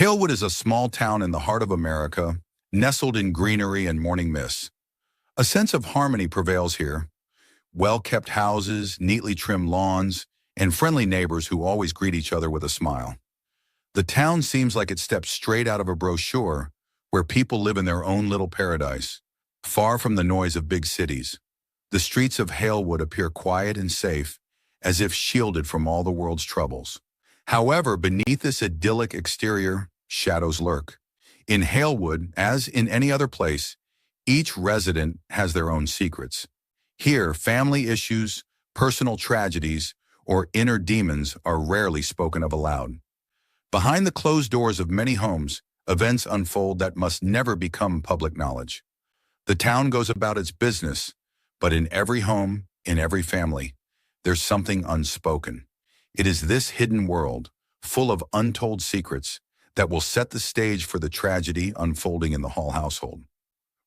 Halewood is a small town in the heart of America, nestled in greenery and morning mists. A sense of harmony prevails here. Well-kept houses, neatly trimmed lawns, and friendly neighbors who always greet each other with a smile. The town seems like it steps straight out of a brochure where people live in their own little paradise, far from the noise of big cities. The streets of Halewood appear quiet and safe, as if shielded from all the world's troubles. However, beneath this idyllic exterior, shadows lurk. In Halewood, as in any other place, each resident has their own secrets. Here, family issues, personal tragedies, or inner demons are rarely spoken of aloud. Behind the closed doors of many homes, events unfold that must never become public knowledge. The town goes about its business, but in every home, in every family, there's something unspoken. It is this hidden world, full of untold secrets, that will set the stage for the tragedy unfolding in the Hall household.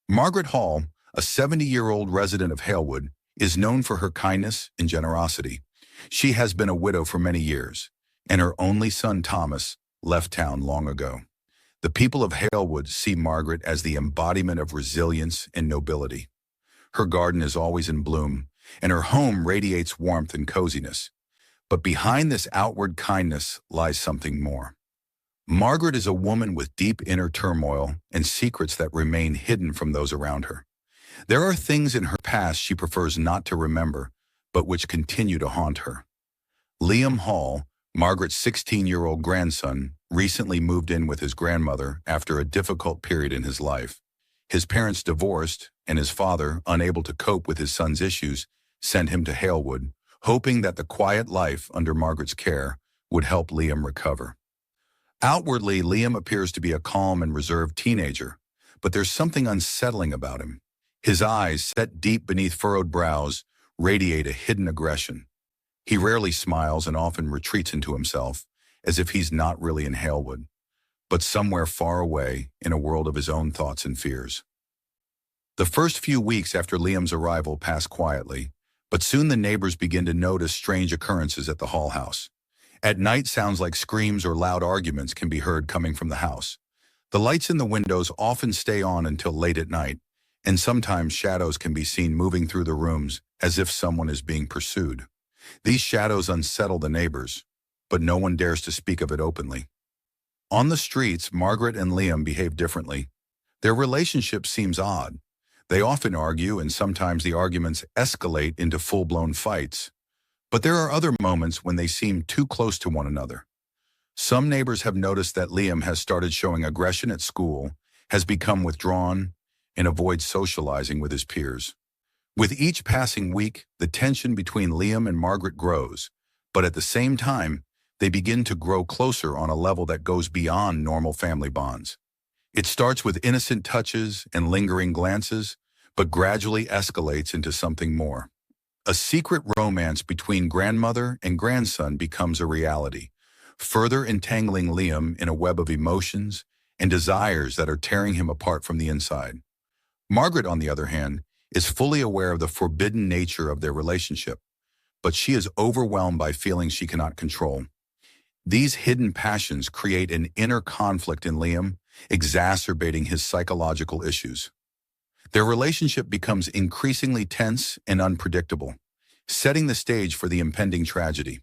Margaret Hall, a 70-year-old resident of Halewood, is known for her kindness and generosity. She has been a widow for many years, and her only son, Thomas, left town long ago. The people of Halewood see Margaret as the embodiment of resilience and nobility. Her garden is always in bloom, and her home radiates warmth and coziness. But behind this outward kindness lies something more. Margaret is a woman with deep inner turmoil and secrets that remain hidden from those around her. There are things in her past she prefers not to remember, but which continue to haunt her. Liam Hall, Margaret's 16-year-old grandson, recently moved in with his grandmother after a difficult period in his life. His parents divorced, and his father, unable to cope with his son's issues, sent him to Halewood, hoping that the quiet life under Margaret's care would help Liam recover. Outwardly, Liam appears to be a calm and reserved teenager, but there's something unsettling about him. His eyes, set deep beneath furrowed brows, radiate a hidden aggression. He rarely smiles and often retreats into himself, as if he's not really in Halewood, but somewhere far away in a world of his own thoughts and fears. The first few weeks after Liam's arrival pass quietly, but soon the neighbors begin to notice strange occurrences at the Hall house. At night, sounds like screams or loud arguments can be heard coming from the house. The lights in the windows often stay on until late at night, and sometimes shadows can be seen moving through the rooms as if someone is being pursued. These shadows unsettle the neighbors, but no one dares to speak of it openly. On the streets, Margaret and Liam behave differently. Their relationship seems odd. They often argue, and sometimes the arguments escalate into full-blown fights. But there are other moments when they seem too close to one another. Some neighbors have noticed that Liam has started showing aggression at school, has become withdrawn, and avoids socializing with his peers. With each passing week, the tension between Liam and Margaret grows, but at the same time, they begin to grow closer on a level that goes beyond normal family bonds. It starts with innocent touches and lingering glances, but gradually escalates into something more. A secret romance between grandmother and grandson becomes a reality, further entangling Liam in a web of emotions and desires that are tearing him apart from the inside. Margaret, on the other hand, is fully aware of the forbidden nature of their relationship, but she is overwhelmed by feelings she cannot control. These hidden passions create an inner conflict in Liam, exacerbating his psychological issues. Their relationship becomes increasingly tense and unpredictable, setting the stage for the impending tragedy.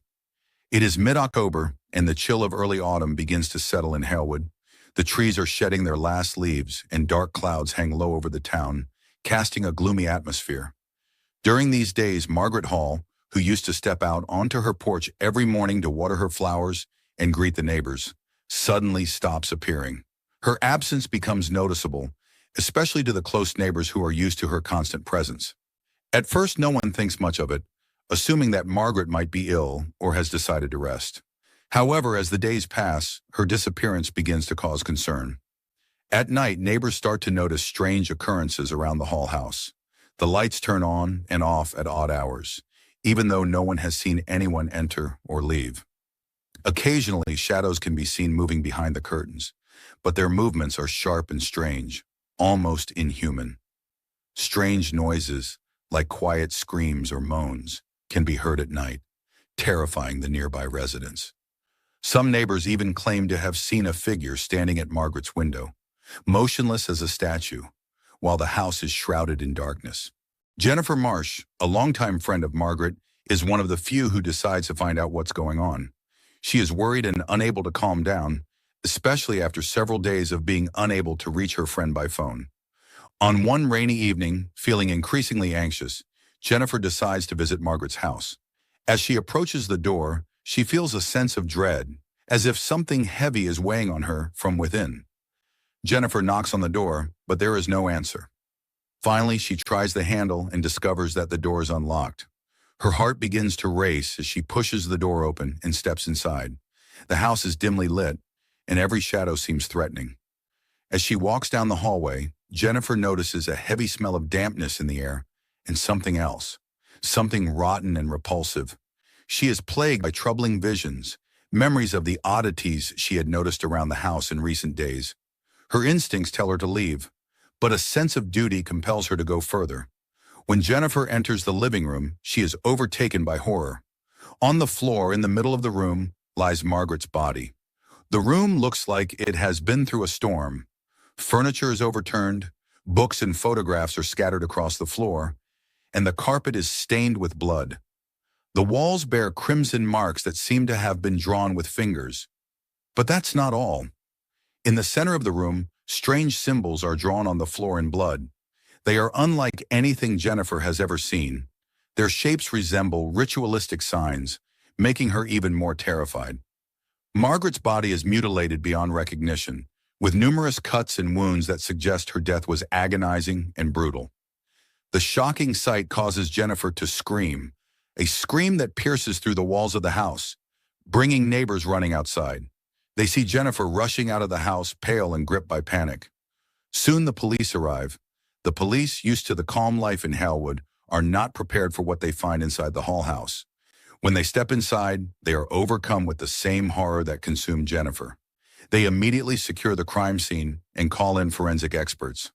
It is mid-October, and the chill of early autumn begins to settle in Halewood. The trees are shedding their last leaves, and dark clouds hang low over the town, casting a gloomy atmosphere. During these days, Margaret Hall, who used to step out onto her porch every morning to water her flowers and greet the neighbors, suddenly stops appearing. Her absence becomes noticeable, especially to the close neighbors who are used to her constant presence. At first, no one thinks much of it, assuming that Margaret might be ill or has decided to rest. However, as the days pass, her disappearance begins to cause concern. At night, neighbors start to notice strange occurrences around the Hall house. The lights turn on and off at odd hours, even though no one has seen anyone enter or leave. Occasionally, shadows can be seen moving behind the curtains, but their movements are sharp and strange, almost inhuman. Strange noises, like quiet screams or moans, can be heard at night, terrifying the nearby residents. Some neighbors even claimed to have seen a figure standing at Margaret's window, motionless as a statue, while the house is shrouded in darkness. Jennifer Marsh, a longtime friend of Margaret, is one of the few who decides to find out what's going on. She is worried and unable to calm down, especially after several days of being unable to reach her friend by phone. On one rainy evening, feeling increasingly anxious, Jennifer decides to visit Margaret's house. As she approaches the door, she feels a sense of dread, as if something heavy is weighing on her from within. Jennifer knocks on the door, but there is no answer. Finally, she tries the handle and discovers that the door is unlocked. Her heart begins to race as she pushes the door open and steps inside. The house is dimly lit, and every shadow seems threatening. As she walks down the hallway, Jennifer notices a heavy smell of dampness in the air and something else, something rotten and repulsive. She is plagued by troubling visions, memories of the oddities she had noticed around the house in recent days. Her instincts tell her to leave, but a sense of duty compels her to go further. When Jennifer enters the living room, she is overtaken by horror. On the floor in the middle of the room lies Margaret's body. The room looks like it has been through a storm. Furniture is overturned, books and photographs are scattered across the floor, and the carpet is stained with blood. The walls bear crimson marks that seem to have been drawn with fingers. But that's not all. In the center of the room, strange symbols are drawn on the floor in blood. They are unlike anything Jennifer has ever seen. Their shapes resemble ritualistic signs, making her even more terrified. Margaret's body is mutilated beyond recognition, with numerous cuts and wounds that suggest her death was agonizing and brutal. The shocking sight causes Jennifer to scream, a scream that pierces through the walls of the house, bringing neighbors running outside. They see Jennifer rushing out of the house, pale and gripped by panic. Soon the police arrive. The police, used to the calm life in Halewood, are not prepared for what they find inside the Hall house. When they step inside, they are overcome with the same horror that consumed Jennifer. They immediately secure the crime scene and call in forensic experts.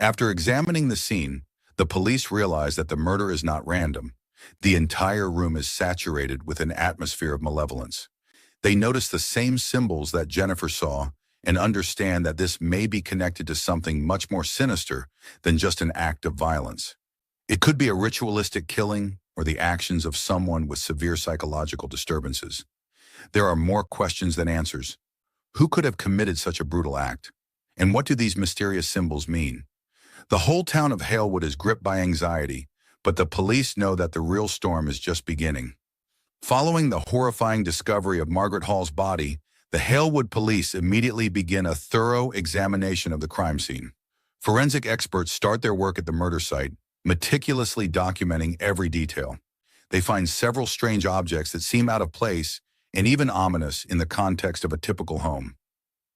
After examining the scene, the police realize that the murder is not random. The entire room is saturated with an atmosphere of malevolence. They notice the same symbols that Jennifer saw and understand that this may be connected to something much more sinister than just an act of violence. It could be a ritualistic killing or the actions of someone with severe psychological disturbances. There are more questions than answers. Who could have committed such a brutal act? And what do these mysterious symbols mean? The whole town of Halewood is gripped by anxiety, but the police know that the real storm is just beginning. Following the horrifying discovery of Margaret Hall's body, the Halewood police immediately begin a thorough examination of the crime scene. Forensic experts start their work at the murder site, meticulously documenting every detail. They find several strange objects that seem out of place and even ominous in the context of a typical home.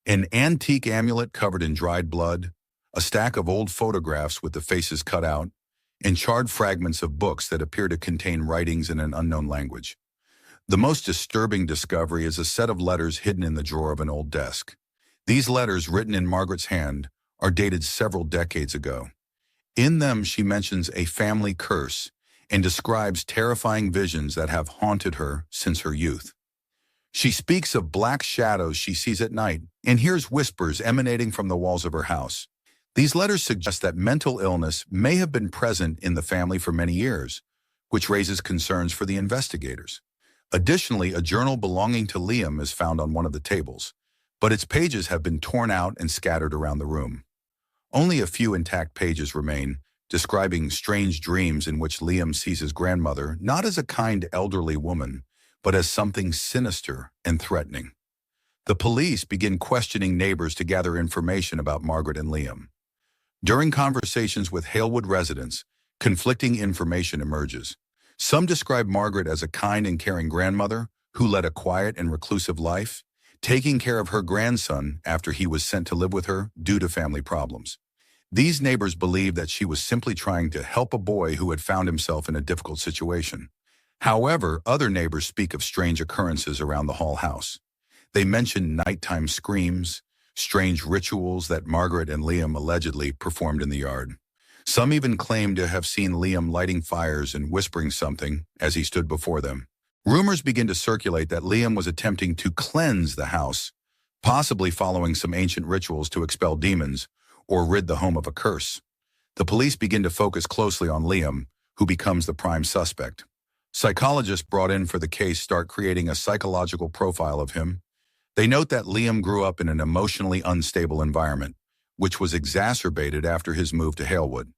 An antique amulet covered in dried blood, a stack of old photographs with the faces cut out, and charred fragments of books that appear to contain writings in an unknown language. The most disturbing discovery is a set of letters hidden in the drawer of an old desk. These letters, written in Margaret's hand, are dated several decades ago. In them, she mentions a family curse and describes terrifying visions that have haunted her since her youth. She speaks of black shadows she sees at night and hears whispers emanating from the walls of her house. These letters suggest that mental illness may have been present in the family for many years, which raises concerns for the investigators. Additionally, a journal belonging to Liam is found on one of the tables, but its pages have been torn out and scattered around the room. Only a few intact pages remain, describing strange dreams in which Liam sees his grandmother not as a kind elderly woman, but as something sinister and threatening. The police begin questioning neighbors to gather information about Margaret and Liam. During conversations with Halewood residents, conflicting information emerges. Some describe Margaret as a kind and caring grandmother who led a quiet and reclusive life, taking care of her grandson after he was sent to live with her due to family problems. These neighbors believe that she was simply trying to help a boy who had found himself in a difficult situation. However, other neighbors speak of strange occurrences around the Hall house. They mention nighttime screams, strange rituals that Margaret and Liam allegedly performed in the yard. Some even claim to have seen Liam lighting fires and whispering something as he stood before them. Rumors begin to circulate that Liam was attempting to cleanse the house, possibly following some ancient rituals to expel demons or rid the home of a curse. The police begin to focus closely on Liam, who becomes the prime suspect. Psychologists brought in for the case start creating a psychological profile of him. They note that Liam grew up in an emotionally unstable environment, which was exacerbated after his move to Halewood.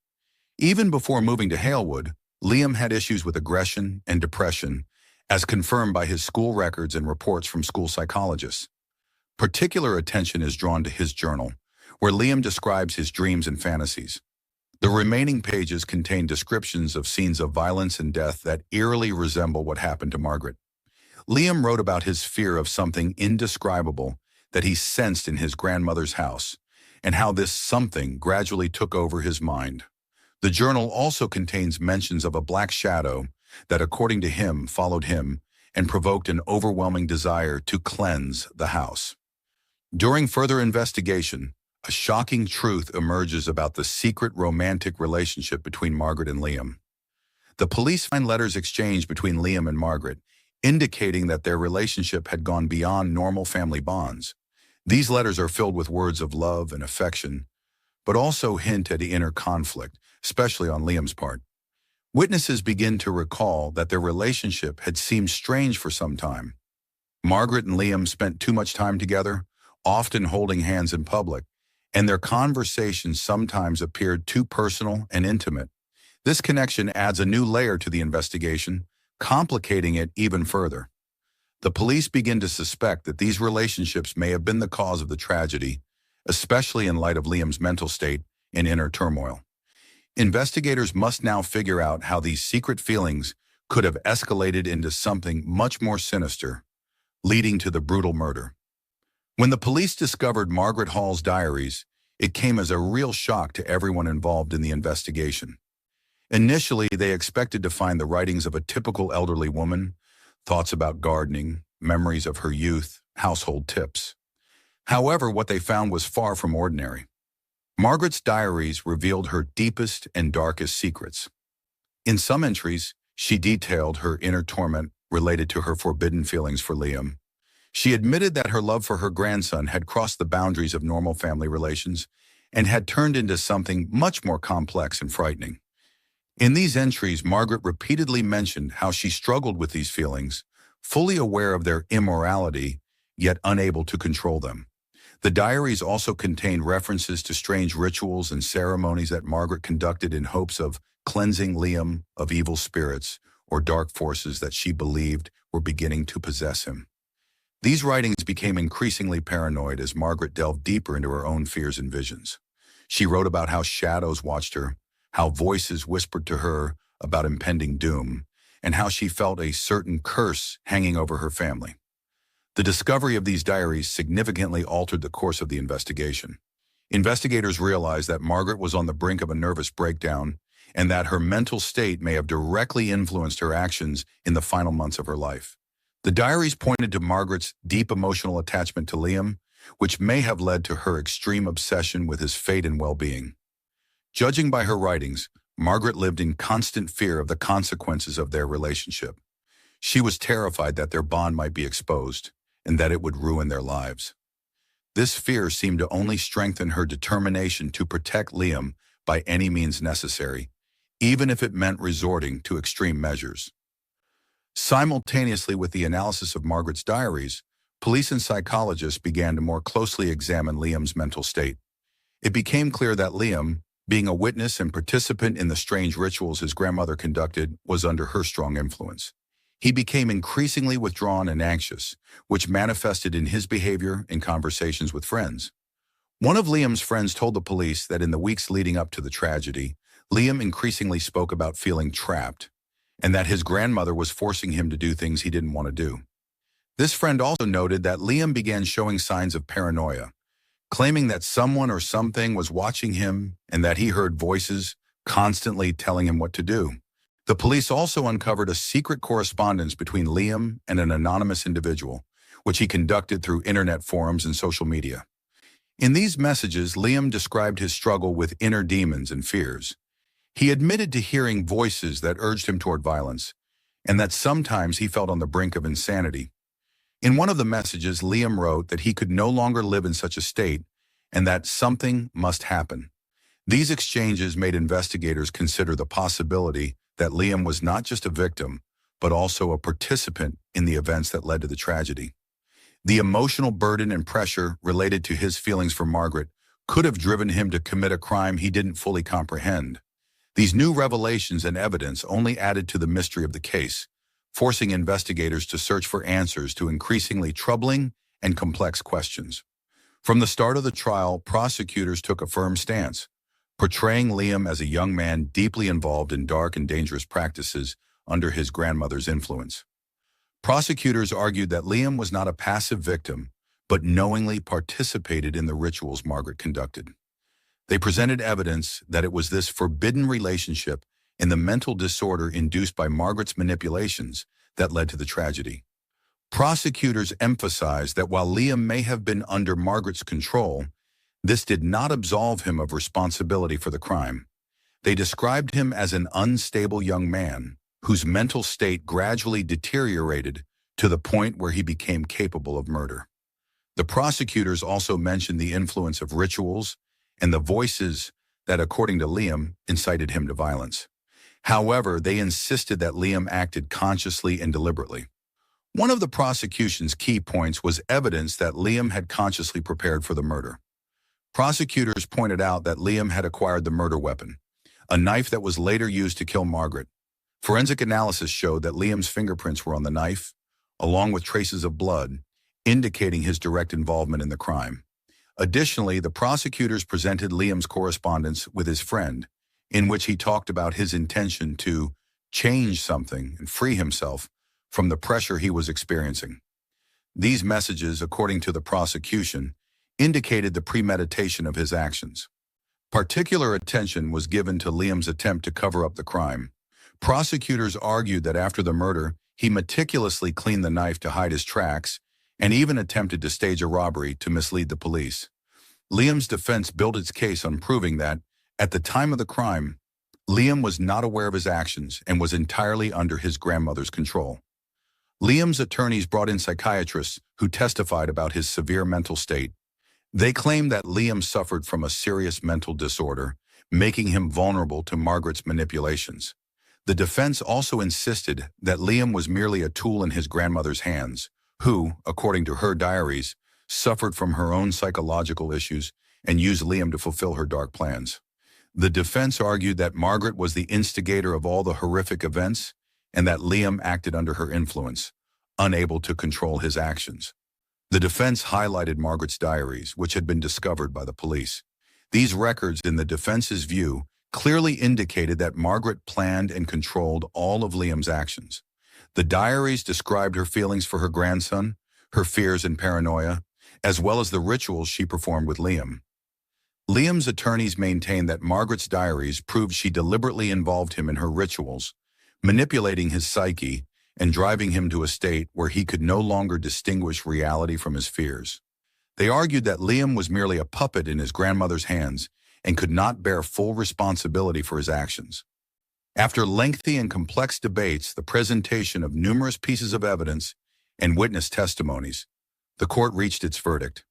Even before moving to Halewood, Liam had issues with aggression and depression, as confirmed by his school records and reports from school psychologists. Particular attention is drawn to his journal, where Liam describes his dreams and fantasies. The remaining pages contain descriptions of scenes of violence and death that eerily resemble what happened to Margaret. Liam wrote about his fear of something indescribable that he sensed in his grandmother's house, and how this something gradually took over his mind. The journal also contains mentions of a black shadow that, according to him, followed him and provoked an overwhelming desire to cleanse the house. During further investigation, a shocking truth emerges about the secret romantic relationship between Margaret and Liam. The police find letters exchanged between Liam and Margaret, indicating that their relationship had gone beyond normal family bonds. These letters are filled with words of love and affection, but also hint at inner conflict, especially on Liam's part. Witnesses begin to recall that their relationship had seemed strange for some time. Margaret and Liam spent too much time together, often holding hands in public, and their conversations sometimes appeared too personal and intimate. This connection adds a new layer to the investigation, complicating it even further. The police begin to suspect that these relationships may have been the cause of the tragedy, especially in light of Liam's mental state and inner turmoil. Investigators must now figure out how these secret feelings could have escalated into something much more sinister, leading to the brutal murder. When the police discovered Margaret Hall's diaries, it came as a real shock to everyone involved in the investigation. Initially, they expected to find the writings of a typical elderly woman, thoughts about gardening, memories of her youth, household tips. However, what they found was far from ordinary. Margaret's diaries revealed her deepest and darkest secrets. In some entries, she detailed her inner torment related to her forbidden feelings for Liam. She admitted that her love for her grandson had crossed the boundaries of normal family relations and had turned into something much more complex and frightening. In these entries, Margaret repeatedly mentioned how she struggled with these feelings, fully aware of their immorality, yet unable to control them. The diaries also contained references to strange rituals and ceremonies that Margaret conducted in hopes of cleansing Liam of evil spirits or dark forces that she believed were beginning to possess him. These writings became increasingly paranoid as Margaret delved deeper into her own fears and visions. She wrote about how shadows watched her, how voices whispered to her about impending doom, and how she felt a certain curse hanging over her family. The discovery of these diaries significantly altered the course of the investigation. Investigators realized that Margaret was on the brink of a nervous breakdown and that her mental state may have directly influenced her actions in the final months of her life. The diaries pointed to Margaret's deep emotional attachment to Liam, which may have led to her extreme obsession with his fate and well-being. Judging by her writings, Margaret lived in constant fear of the consequences of their relationship. She was terrified that their bond might be exposed and that it would ruin their lives. This fear seemed to only strengthen her determination to protect Liam by any means necessary, even if it meant resorting to extreme measures. Simultaneously with the analysis of Margaret's diaries, police and psychologists began to more closely examine Liam's mental state. It became clear that Liam, being a witness and participant in the strange rituals his grandmother conducted, was under her strong influence. He became increasingly withdrawn and anxious, which manifested in his behavior and conversations with friends. One of Liam's friends told the police that in the weeks leading up to the tragedy, Liam increasingly spoke about feeling trapped, and that his grandmother was forcing him to do things he didn't want to do. This friend also noted that Liam began showing signs of paranoia, claiming that someone or something was watching him and that he heard voices constantly telling him what to do. The police also uncovered a secret correspondence between Liam and an anonymous individual, which he conducted through internet forums and social media. In these messages, Liam described his struggle with inner demons and fears. He admitted to hearing voices that urged him toward violence, and that sometimes he felt on the brink of insanity. In one of the messages, Liam wrote that he could no longer live in such a state and that something must happen. These exchanges made investigators consider the possibility that Liam was not just a victim, but also a participant in the events that led to the tragedy. The emotional burden and pressure related to his feelings for Margaret could have driven him to commit a crime he didn't fully comprehend. These new revelations and evidence only added to the mystery of the case, forcing investigators to search for answers to increasingly troubling and complex questions. From the start of the trial, prosecutors took a firm stance, portraying Liam as a young man deeply involved in dark and dangerous practices under his grandmother's influence. Prosecutors argued that Liam was not a passive victim, but knowingly participated in the rituals Margaret conducted. They presented evidence that it was this forbidden relationship and the mental disorder induced by Margaret's manipulations that led to the tragedy. Prosecutors emphasized that while Liam may have been under Margaret's control, this did not absolve him of responsibility for the crime. They described him as an unstable young man whose mental state gradually deteriorated to the point where he became capable of murder. The prosecutors also mentioned the influence of rituals and the voices that, according to Liam, incited him to violence. However, they insisted that Liam acted consciously and deliberately. One of the prosecution's key points was evidence that Liam had consciously prepared for the murder. Prosecutors pointed out that Liam had acquired the murder weapon, a knife that was later used to kill Margaret. Forensic analysis showed that Liam's fingerprints were on the knife, along with traces of blood, indicating his direct involvement in the crime. Additionally, the prosecutors presented Liam's correspondence with his friend, in which he talked about his intention to change something and free himself from the pressure he was experiencing. These messages, according to the prosecution, indicated the premeditation of his actions. Particular attention was given to Liam's attempt to cover up the crime. Prosecutors argued that after the murder, he meticulously cleaned the knife to hide his tracks and even attempted to stage a robbery to mislead the police. Liam's defense built its case on proving that, at the time of the crime, Liam was not aware of his actions and was entirely under his grandmother's control. Liam's attorneys brought in psychiatrists who testified about his severe mental state. They claimed that Liam suffered from a serious mental disorder, making him vulnerable to Margaret's manipulations. The defense also insisted that Liam was merely a tool in his grandmother's hands, who, according to her diaries, suffered from her own psychological issues and used Liam to fulfill her dark plans. The defense argued that Margaret was the instigator of all the horrific events and that Liam acted under her influence, unable to control his actions. The defense highlighted Margaret's diaries, which had been discovered by the police. These records, in the defense's view, clearly indicated that Margaret planned and controlled all of Liam's actions. The diaries described her feelings for her grandson, her fears and paranoia, as well as the rituals she performed with Liam. Liam's attorneys maintained that Margaret's diaries proved she deliberately involved him in her rituals, manipulating his psyche and driving him to a state where he could no longer distinguish reality from his fears. They argued that Liam was merely a puppet in his grandmother's hands and could not bear full responsibility for his actions. After lengthy and complex debates, the presentation of numerous pieces of evidence, and witness testimonies, the court reached its verdict.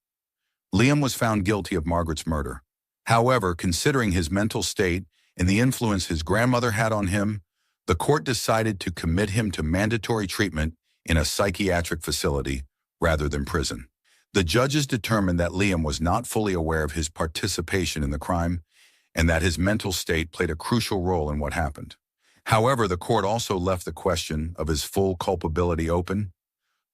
Liam was found guilty of Margaret's murder. However, considering his mental state and the influence his grandmother had on him, the court decided to commit him to mandatory treatment in a psychiatric facility rather than prison. The judges determined that Liam was not fully aware of his participation in the crime and that his mental state played a crucial role in what happened. However, the court also left the question of his full culpability open,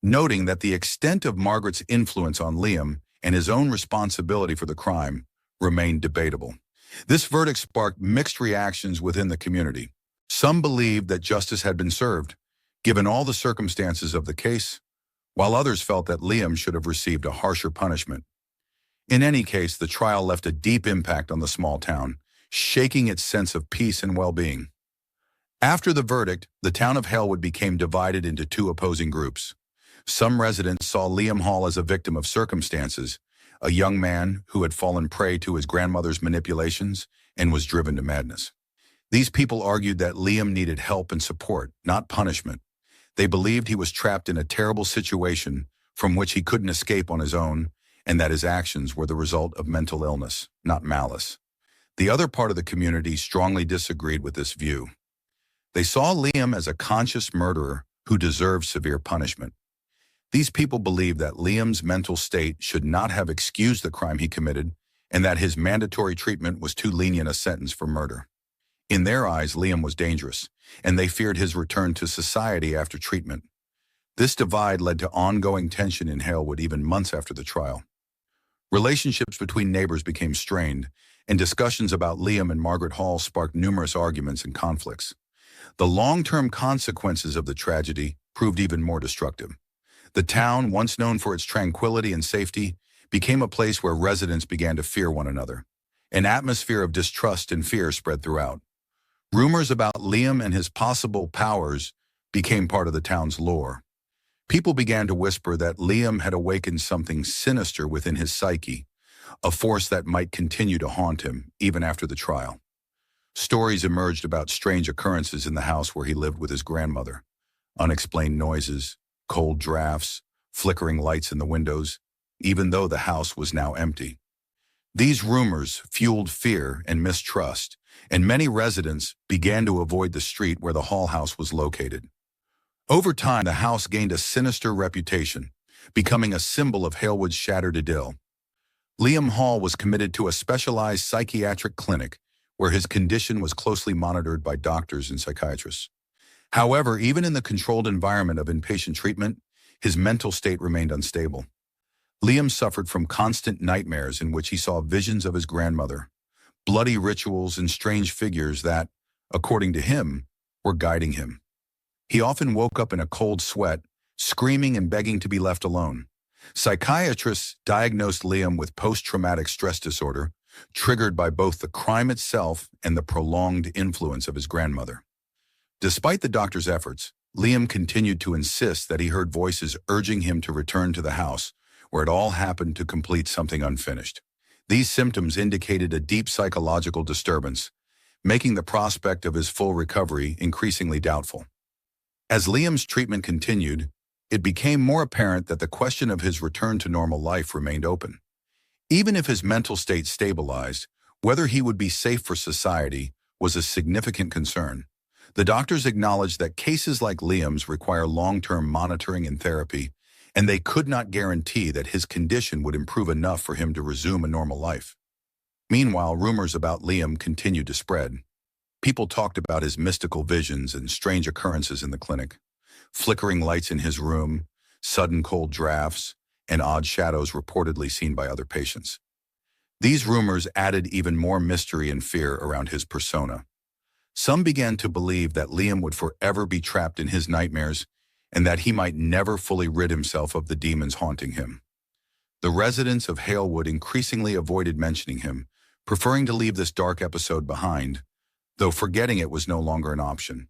noting that the extent of Margaret's influence on Liam and his own responsibility for the crime remained debatable. This verdict sparked mixed reactions within the community. Some believed that justice had been served, given all the circumstances of the case, while others felt that Liam should have received a harsher punishment. In any case, the trial left a deep impact on the small town, shaking its sense of peace and well-being. After the verdict, the town of Halewood became divided into two opposing groups. Some residents saw Liam Hall as a victim of circumstances, a young man who had fallen prey to his grandmother's manipulations and was driven to madness. These people argued that Liam needed help and support, not punishment. They believed he was trapped in a terrible situation from which he couldn't escape on his own, and that his actions were the result of mental illness, not malice. The other part of the community strongly disagreed with this view. They saw Liam as a conscious murderer who deserved severe punishment. These people believed that Liam's mental state should not have excused the crime he committed, and that his mandatory treatment was too lenient a sentence for murder. In their eyes, Liam was dangerous, and they feared his return to society after treatment. This divide led to ongoing tension in Halewood even months after the trial. Relationships between neighbors became strained, and discussions about Liam and Margaret Hall sparked numerous arguments and conflicts. The long-term consequences of the tragedy proved even more destructive. The town, once known for its tranquility and safety, became a place where residents began to fear one another. An atmosphere of distrust and fear spread throughout. Rumors about Liam and his possible powers became part of the town's lore. People began to whisper that Liam had awakened something sinister within his psyche, a force that might continue to haunt him even after the trial. Stories emerged about strange occurrences in the house where he lived with his grandmother. Unexplained noises, cold drafts, flickering lights in the windows, even though the house was now empty. These rumors fueled fear and mistrust, and many residents began to avoid the street where the Hall house was located. Over time, the house gained a sinister reputation, becoming a symbol of Halewood's shattered idyll. Liam Hall was committed to a specialized psychiatric clinic where his condition was closely monitored by doctors and psychiatrists. However, even in the controlled environment of inpatient treatment, his mental state remained unstable. Liam suffered from constant nightmares in which he saw visions of his grandmother, bloody rituals and strange figures that, according to him, were guiding him. He often woke up in a cold sweat, screaming and begging to be left alone. Psychiatrists diagnosed Liam with post-traumatic stress disorder, triggered by both the crime itself and the prolonged influence of his grandmother. Despite the doctor's efforts, Liam continued to insist that he heard voices urging him to return to the house, where it all happened to complete something unfinished. These symptoms indicated a deep psychological disturbance, making the prospect of his full recovery increasingly doubtful. As Liam's treatment continued, it became more apparent that the question of his return to normal life remained open. Even if his mental state stabilized, whether he would be safe for society was a significant concern. The doctors acknowledged that cases like Liam's require long-term monitoring and therapy, and they could not guarantee that his condition would improve enough for him to resume a normal life. Meanwhile, rumors about Liam continued to spread. People talked about his mystical visions and strange occurrences in the clinic, flickering lights in his room, sudden cold drafts, and odd shadows reportedly seen by other patients. These rumors added even more mystery and fear around his persona. Some began to believe that Liam would forever be trapped in his nightmares and that he might never fully rid himself of the demons haunting him. The residents of Halewood increasingly avoided mentioning him, preferring to leave this dark episode behind, though forgetting it was no longer an option.